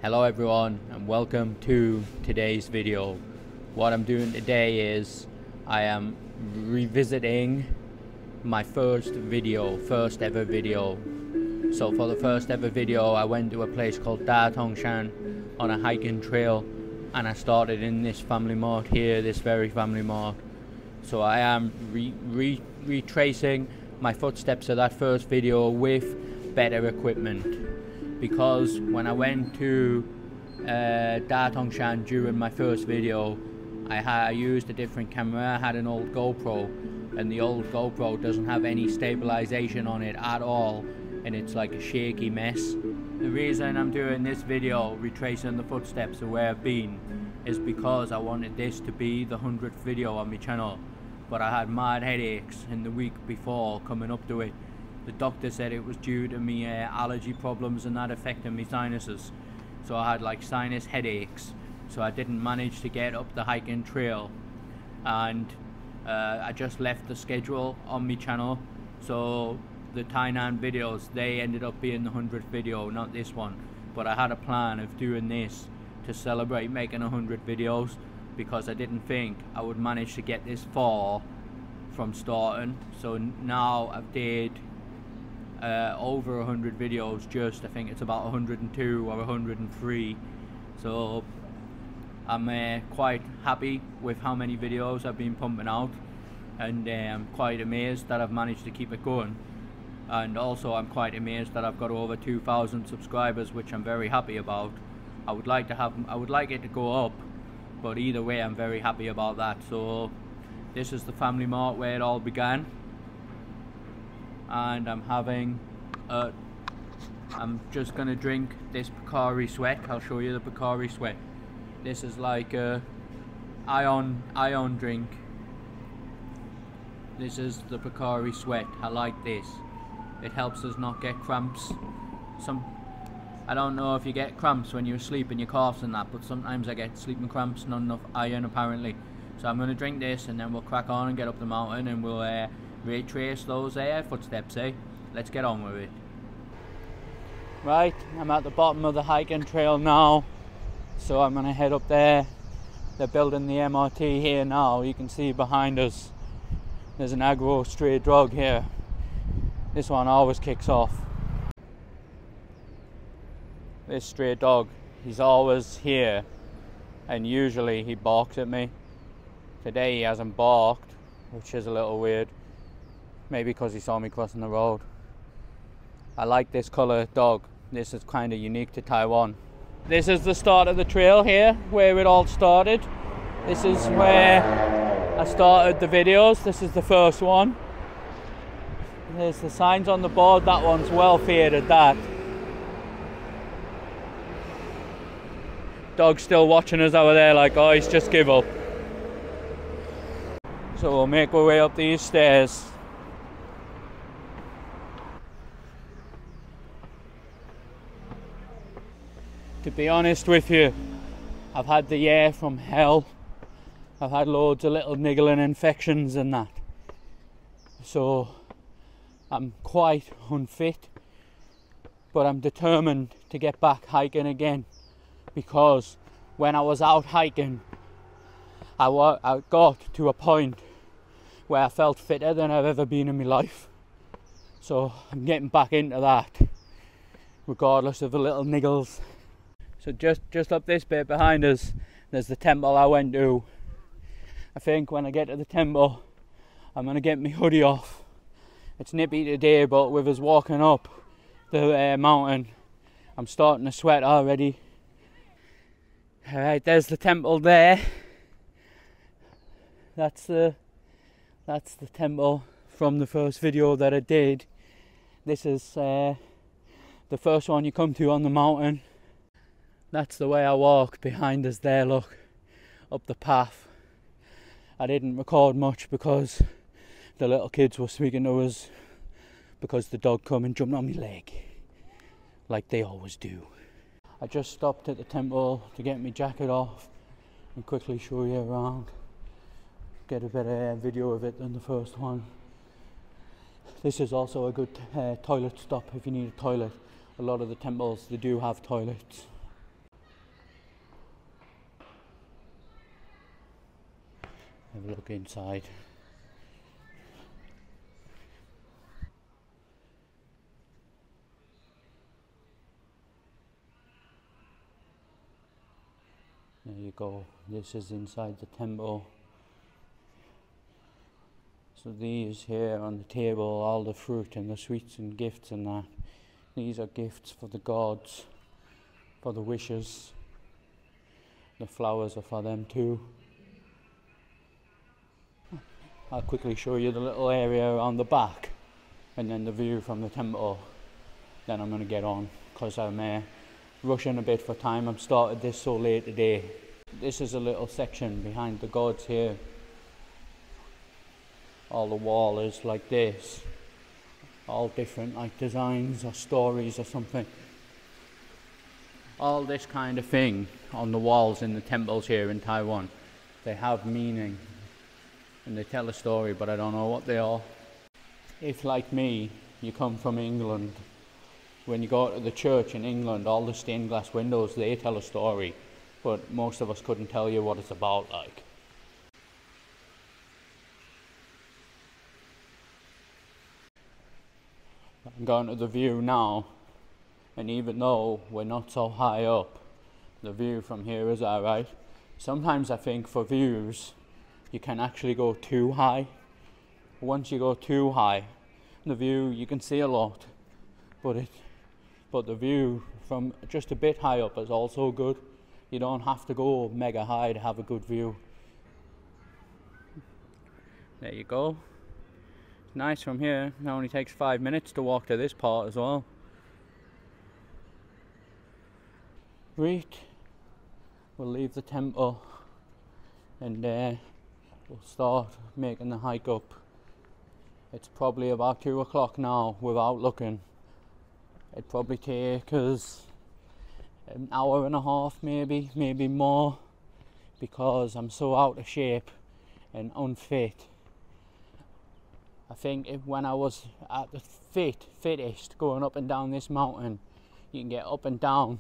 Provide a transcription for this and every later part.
Hello everyone and welcome to today's video. What I'm doing today is I am revisiting my first ever video. So for the first ever video I went to a place called Datong Shan on a hiking trail, and I started in this family mart here, this very family mart. So I am retracing my footsteps of that first video with better equipment. Because when I went to Datong Shan during my first video, I used a different camera. I had an old GoPro, and the old GoPro doesn't have any stabilization on it at all, and it's like a shaky mess. The reason I'm doing this video, retracing the footsteps of where I've been, is because I wanted this to be the 100th video on my channel, but I had mad headaches in the week before coming up to it. The doctor said it was due to me allergy problems and that affecting my sinuses. So I had like sinus headaches. So I didn't manage to get up the hiking trail. And I just left the schedule on my channel. So the Tainan videos, they ended up being the 100th video, not this one. But I had a plan of doing this to celebrate making 100 videos, because I didn't think I would manage to get this far from starting. So now I've did over 100 videos. I think it's about 102 or 103. So I'm quite happy with how many videos I've been pumping out, and I'm quite amazed that I've managed to keep it going. And also I'm quite amazed that I've got over 2,000 subscribers, which I'm very happy about. I would like it to go up, but either way I'm very happy about that. So this is the family mart where it all began. And I'm just gonna drink this Pocari Sweat. I'll show you the Pocari Sweat. This is like a ion drink. This is the Pocari Sweat. I like this. It helps us not get cramps. I don't know if you get cramps when you're asleep and your coughs and that, but sometimes I get sleeping cramps, not enough iron apparently. So I'm gonna drink this and then we'll crack on and get up the mountain, and we'll retrace those footsteps. Let's get on with it. Right, I'm at the bottom of the hiking trail now, so I'm gonna head up there. They're building the MRT here now. You can see behind us there's an aggro stray dog here. This one always kicks off. This stray dog, he's always here, and usually he barks at me. Today he hasn't barked, which is a little weird. Maybe because he saw me crossing the road. I like this colour dog. This is kind of unique to Taiwan. This is the start of the trail here, where it all started. This is where I started the videos. This is the first one. There's the signs on the board. That one's well faded, that. Dog's still watching us over there like, oh, he's just give up. So we'll make our way up these stairs. To be honest with you, I've had the year from hell. I've had loads of little niggling infections and that. So I'm quite unfit, but I'm determined to get back hiking again, because when I was out hiking, I got to a point where I felt fitter than I've ever been in my life. So I'm getting back into that, regardless of the little niggles. So just up this bit behind us, there's the temple I went to. I think when I get to the temple, I'm gonna get my hoodie off. It's nippy today, but with us walking up the mountain, I'm starting to sweat already. Alright, there's the temple there. That's the temple from the first video that I did. This is the first one you come to on the mountain. That's the way I walk behind us there, look, up the path. I didn't record much because the little kids were speaking to us, because the dog come and jumped on my leg, like they always do. I just stopped at the temple to get my jacket off and quickly show you around. Get a better video of it than the first one. This is also a good toilet stop if you need a toilet. A lot of the temples, they do have toilets. Have a look inside. There you go, this is inside the temple. So these here on the table, all the fruit and the sweets and gifts and that. These are gifts for the gods, for the wishes. The flowers are for them too. I'll quickly show you the little area around the back and then the view from the temple. Then I'm going to get on because I'm rushing a bit for time. I've started this so late today. This is a little section behind the gods here. All the wall is like this. All different like designs or stories or something. All this kind of thing on the walls in the temples here in Taiwan. They have meaning and they tell a story, but I don't know what they are. If like me, you come from England, when you go to the church in England, all the stained glass windows, they tell a story, but most of us couldn't tell you what it's about like. I'm going to the view now, and even though we're not so high up, the view from here is alright. Sometimes I think for views, you can actually go too high. Once you go too high, the view, you can see a lot, but the view from just a bit high up is also good. You don't have to go mega high to have a good view. There you go. Nice from here. It only takes 5 minutes to walk to this part as well. Right, we'll leave the temple and we'll start making the hike up. It's probably about 2 o'clock now without looking. It'd probably take us an hour and a half, maybe more, because I'm so out of shape and unfit. I think when I was at the fittest going up and down this mountain, you can get up and down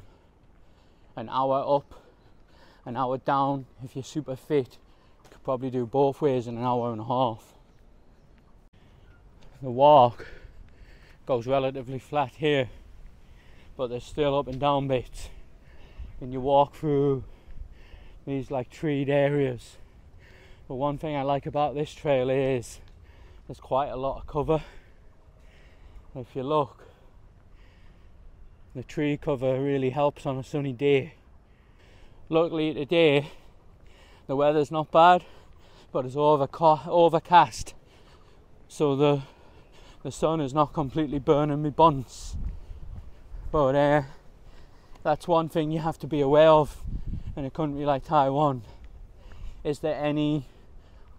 an hour up, an hour down. If you're super fit, you could probably do both ways in an hour and a half. The walk goes relatively flat here, but there's still up and down bits, and you walk through these like treed areas. But one thing I like about this trail is there's quite a lot of cover. If you look, the tree cover really helps on a sunny day. Luckily today the weather's not bad, but it's overcast, so the sun is not completely burning me buns. But that's one thing you have to be aware of in a country like Taiwan. Is there any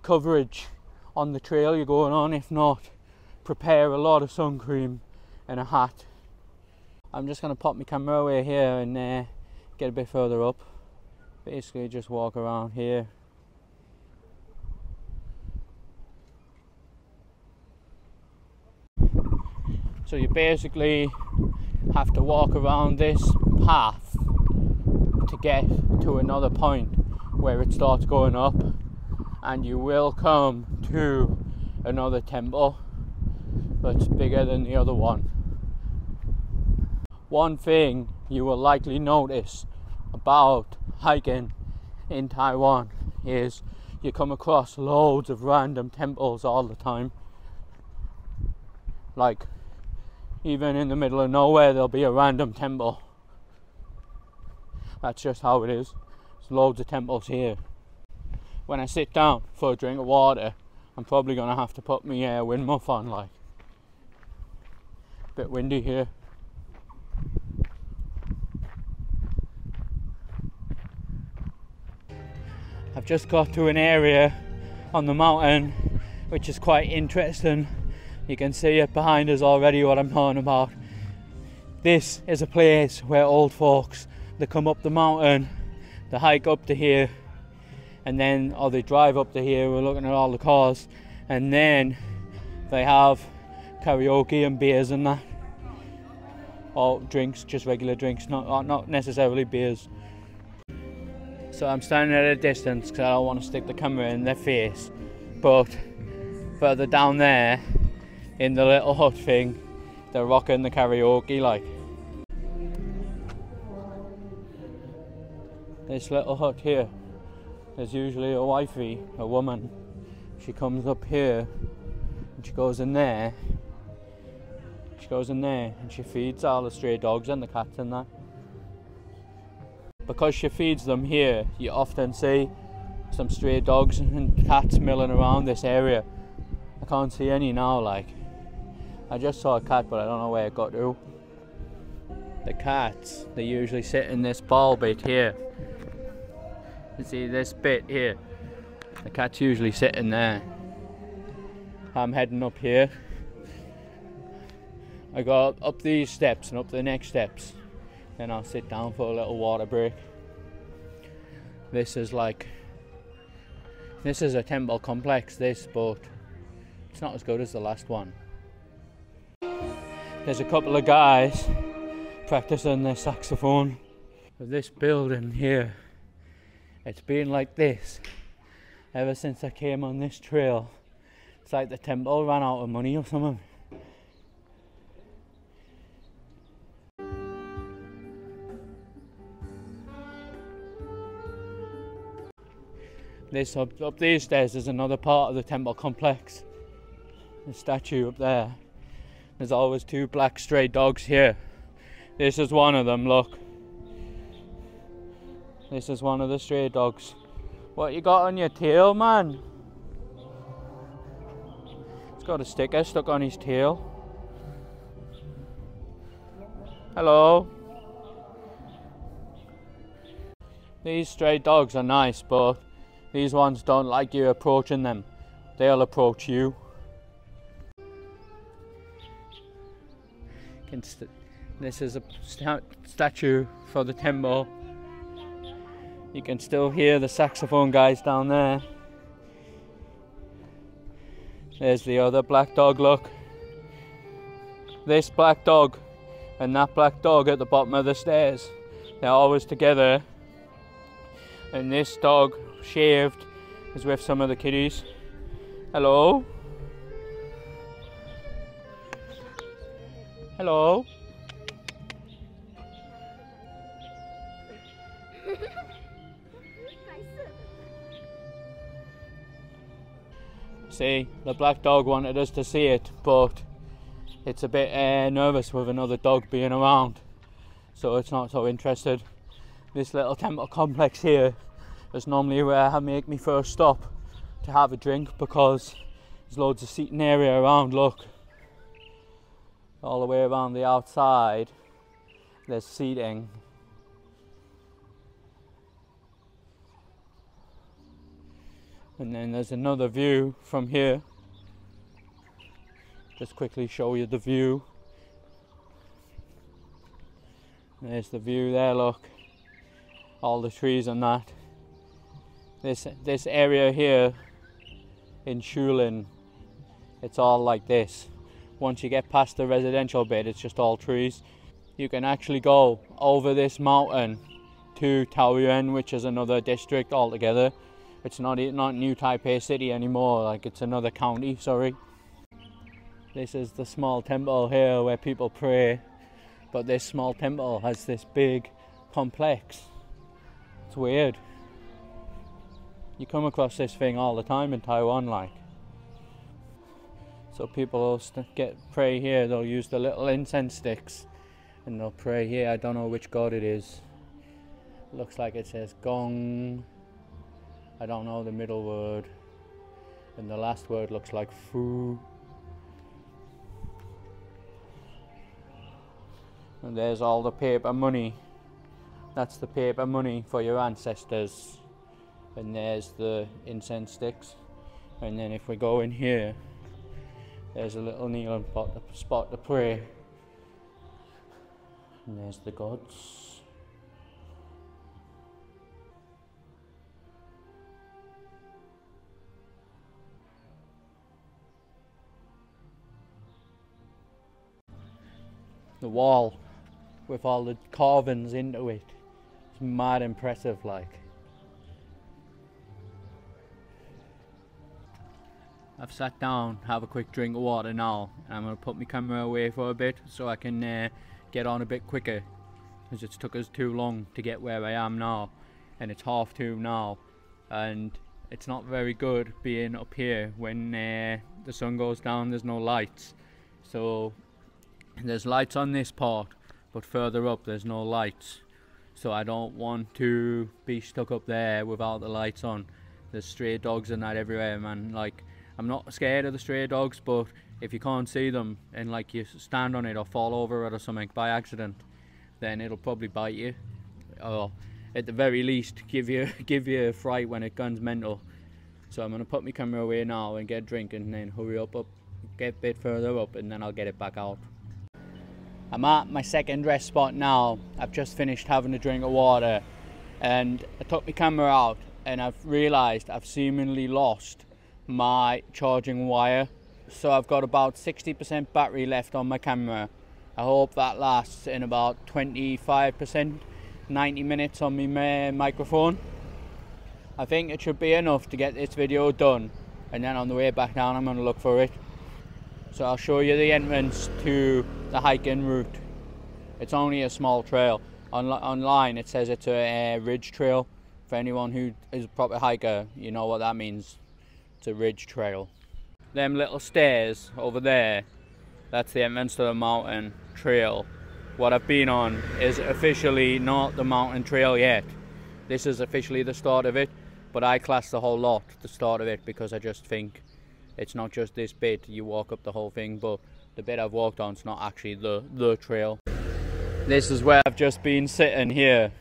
coverage on the trail you're going on? If not, prepare a lot of sun cream and a hat. I'm just going to pop my camera away here and get a bit further up. Basically just walk around here. So you basically have to walk around this path to get to another point where it starts going up, and you will come to another temple that's bigger than the other one. One thing you will likely notice about hiking in Taiwan is you come across loads of random temples all the time. Like, even in the middle of nowhere there'll be a random temple. That's just how it is. There's loads of temples here. When I sit down for a drink of water, I'm probably going to have to put my wind muff on, like. Bit windy here. I've just got to an area on the mountain which is quite interesting. You can see it behind us already, what I'm talking about. This is a place where old folks, they come up the mountain, they hike up to here, and then, or they drive up to here, we're looking at all the cars, and then they have karaoke and beers and that. Or drinks, just regular drinks, not necessarily beers. So I'm standing at a distance because I don't want to stick the camera in their face. But further down there, in the little hut thing, they're rocking the karaoke like. This little hut here, there's usually a wifey, a woman. She comes up here and she goes in there. She goes in there and she feeds all the stray dogs and the cats and that. Because she feeds them here, you often see some stray dogs and cats milling around this area. I can't see any now, like. I just saw a cat, but I don't know where it got to. The cats, they usually sit in this ball bit here. You see this bit here? The cat's usually sitting there. I'm heading up here. I go up these steps and up the next steps. Then I'll sit down for a little water break. This is a temple complex, this, but it's not as good as the last one. There's a couple of guys practicing their saxophone. This building here, it's been like this ever since I came on this trail. It's like the temple ran out of money or something. This up these stairs is another part of the temple complex. The statue up there. There's always two black stray dogs here. This is one of them, look. This is one of the stray dogs. What you got on your tail, man? He's got a sticker stuck on his tail. Hello. These stray dogs are nice, but these ones don't like you approaching them. They'll approach you. This is a statue for the temple. You can still hear the saxophone guys down there. There's the other black dog, look. This black dog and that black dog at the bottom of the stairs, they're always together. And this dog, shaved, is with some of the kiddies. Hello? Hello? See, the black dog wanted us to see it, but it's a bit nervous with another dog being around, so it's not so interested. This little temple complex here is normally where I make me first stop to have a drink, because there's loads of seating area around, look. All the way around the outside, there's seating. And then there's another view from here. Just quickly show you the view. There's the view there, look. All the trees and that. This area here in Shulin, it's all like this. Once you get past the residential bit, it's just all trees. You can actually go over this mountain to Taoyuan, which is another district altogether. It's not New Taipei City anymore, like it's another county, sorry. This is the small temple here where people pray, but this small temple has this big complex. It's weird. You come across this thing all the time in Taiwan, like. So people will pray here, they'll use the little incense sticks and they'll pray here. I don't know which god it is. It looks like it says gong. I don't know the middle word. And the last word looks like fu. And there's all the paper money. That's the paper money for your ancestors. And there's the incense sticks. And then if we go in here, there's a little kneeling spot to pray. And there's the gods. The wall with all the carvings into it. It's mad impressive, like. I've sat down, have a quick drink of water now, and I'm going to put my camera away for a bit so I can get on a bit quicker, because it's took us too long to get where I am now, and it's 2:30 now, and it's not very good being up here when the sun goes down. There's no lights, so there's lights on this part, but further up there's no lights, so I don't want to be stuck up there without the lights on. There's stray dogs and that everywhere, man. Like, I'm not scared of the stray dogs, but if you can't see them and like you stand on it or fall over it or something by accident, then it'll probably bite you, or at the very least give you a fright when it guns mental. So I'm gonna put my camera away now and get a drink, and then hurry up, get a bit further up, and then I'll get it back out. I'm at my second rest spot now. I've just finished having a drink of water, and I took my camera out, and I've realised I've seemingly lost my charging wire. So I've got about 60% battery left on my camera. I hope that lasts in about 25%, 90 minutes on my microphone. I think it should be enough to get this video done, and then on the way back down I'm going to look for it. So I'll show you the entrance to the hiking route. It's only a small trail. Online it says it's a ridge trail. For anyone who is a proper hiker, you know what that means. It's a ridge trail. Them little stairs over there, that's the entrance to the mountain trail. What I've been on is officially not the mountain trail yet. This is officially the start of it, but I class the whole lot the start of it, because I just think it's not just this bit, you walk up the whole thing, but the bit I've walked on is not actually the trail. This is where I've just been sitting here,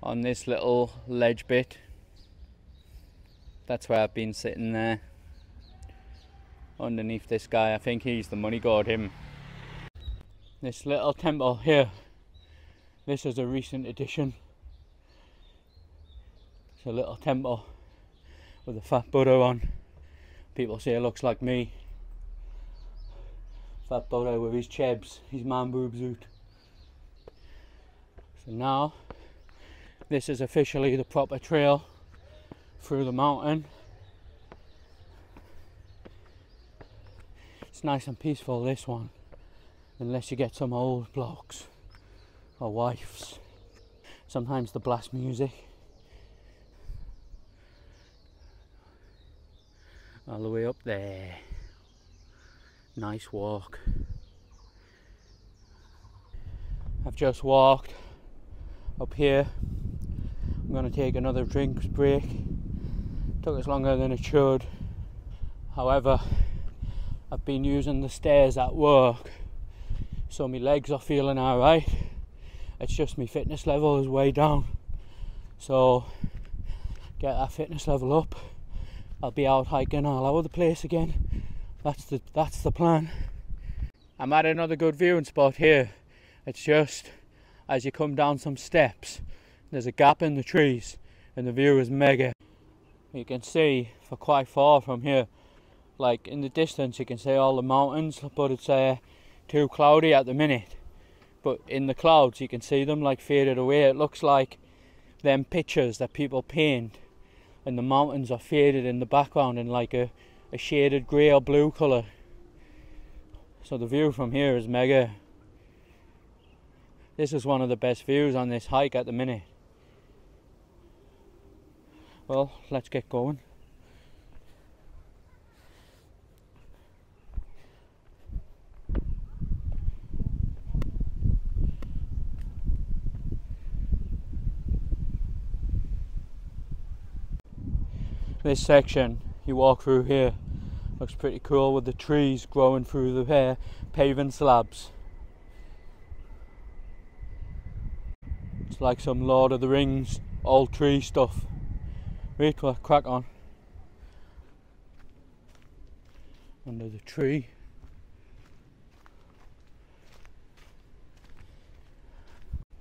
on this little ledge bit. That's where I've been sitting there, underneath this guy. I think he's the money god, him. This little temple here, this is a recent addition. It's a little temple with a fat Buddha on. People say it looks like me. Fat Buddha with his chebs, his man boobs out. So now, this is officially the proper trail through the mountain. It's nice and peaceful, this one, unless you get some old blokes or wives. Sometimes they blast music. All the way up there. Nice walk. I've just walked up here. I'm going to take another drinks break. Took us longer than it should. However, I've been using the stairs at work, so my legs are feeling alright. It's just my fitness level is way down. So get that fitness level up, I'll be out hiking all over the place again. That's the plan. I'm at another good viewing spot here. It's just as you come down some steps, there's a gap in the trees and the view is mega. You can see for quite far from here, like in the distance you can see all the mountains, but it's too cloudy at the minute. But in the clouds you can see them like faded away. It looks like them pictures that people paint, and the mountains are faded in the background in like a shaded grey or blue colour. So the view from here is mega. This is one of the best views on this hike at the minute. Well, let's get going. This section you walk through here looks pretty cool, with the trees growing through the paving slabs. It's like some Lord of the Rings old tree stuff. Wait, we'll crack on. Under the tree.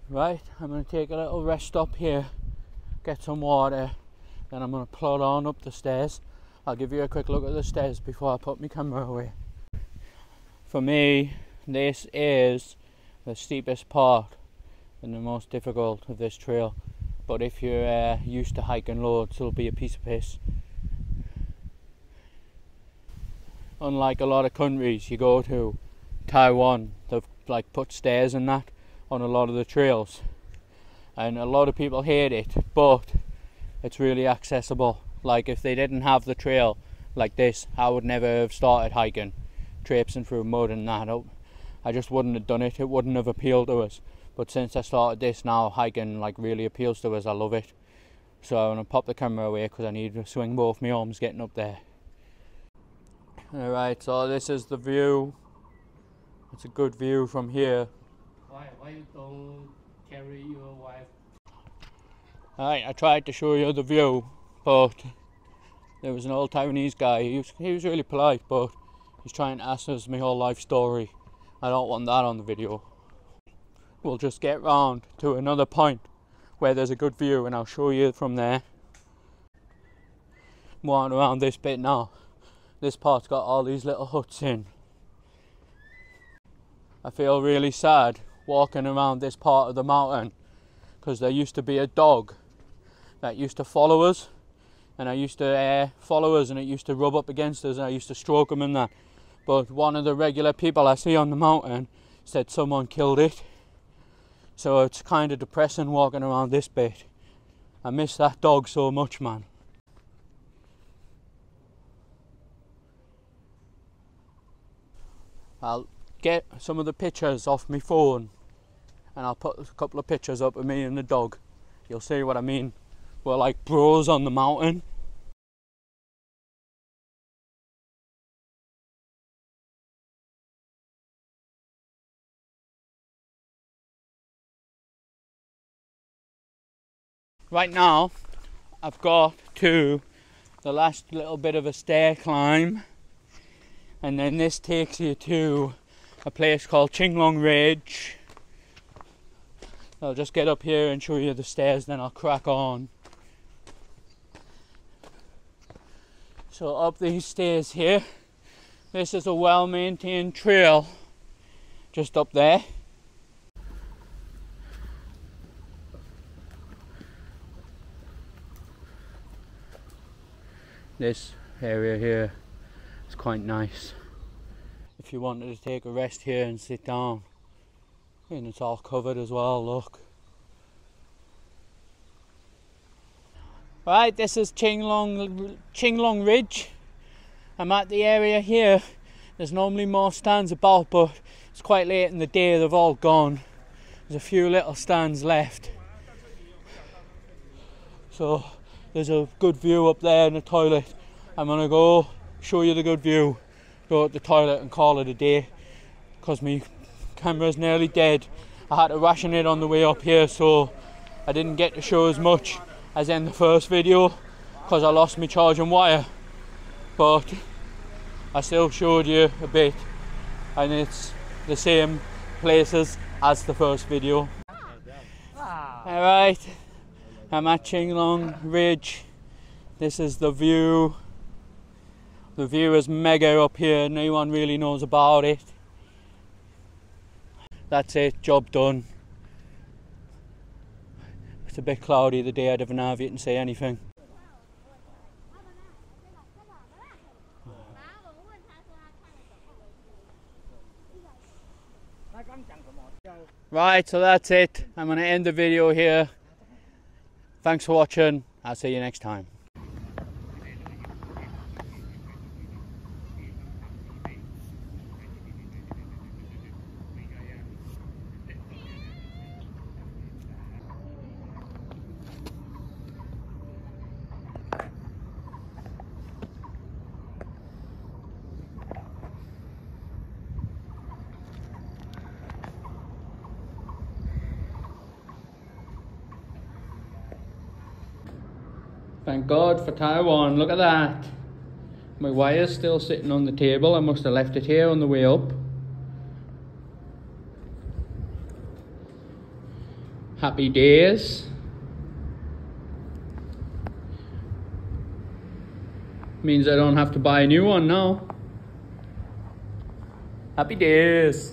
Right, I'm going to take a little rest stop here, get some water, then I'm going to plod on up the stairs. I'll give you a quick look at the stairs before I put my camera away. For me, this is the steepest part and the most difficult of this trail, but if you're used to hiking loads, it'll be a piece of piss. unlike a lot of countries you go to, Taiwan, they've like put stairs and that on a lot of the trails, and a lot of people hate it, but it's really accessible. Like if they didn't have the trail like this, I would never have started hiking, traipsing through mud and that. I just wouldn't have done it. It wouldn't have appealed to us. But since I started this now, hiking like really appeals to us. I love it. So I'm gonna pop the camera away because I need to swing both my arms getting up there. Alright, so this is the view. It's a good view from here. Why you don't carry your wife? Alright, I tried to show you the view, but there was an old Taiwanese guy. He was really polite, but he's trying to ask us my whole life story. I don't want that on the video. We'll just get round to another point where there's a good view and I'll show you from there. I'm walking around this bit now. This part's got all these little huts in. I feel really sad walking around this part of the mountain because there used to be a dog that used to follow us, and I used to follow us, and it used to rub up against us, and I used to stroke him and that. But one of the regular people I see on the mountain said someone killed it. So it's kind of depressing walking around this bit. I miss that dog so much, man. I'll get some of the pictures off my phone and I'll put a couple of pictures up of me and the dog. You'll see what I mean. We're like bros on the mountain. Right now, I've got to the last little bit of a stair climb, and then this takes you to a place called Qinglong Ridge. I'll just get up here and show you the stairs, then I'll crack on. So up these stairs here, this is a well-maintained trail just up there. This area here is quite nice. If you wanted to take a rest here and sit down, and it's all covered as well, look. Right, this is Qinglong Ridge. I'm at the area here. There's normally more stands about, but it's quite late in the day, they've all gone. There's a few little stands left. So there's a good view up there in the toilet. I'm gonna go show you the good view, go at the toilet and call it a day, because my camera's nearly dead. I had to ration it on the way up here, so I didn't get to show as much as in the first video because I lost my charging wire, but I still showed you a bit, and it's the same places as the first video. Alright, I'm at Qinglong Ridge. This is the view. The view is mega up here, no one really knows about it. That's it, job done. It's a bit cloudy the day, I didn't have you can say anything. Right, so that's it. I'm going to end the video here. Thanks for watching. I'll see you next time. Thank God for Taiwan, look at that. My wire's still sitting on the table, I must have left it here on the way up. Happy days. Means I don't have to buy a new one now. Happy days.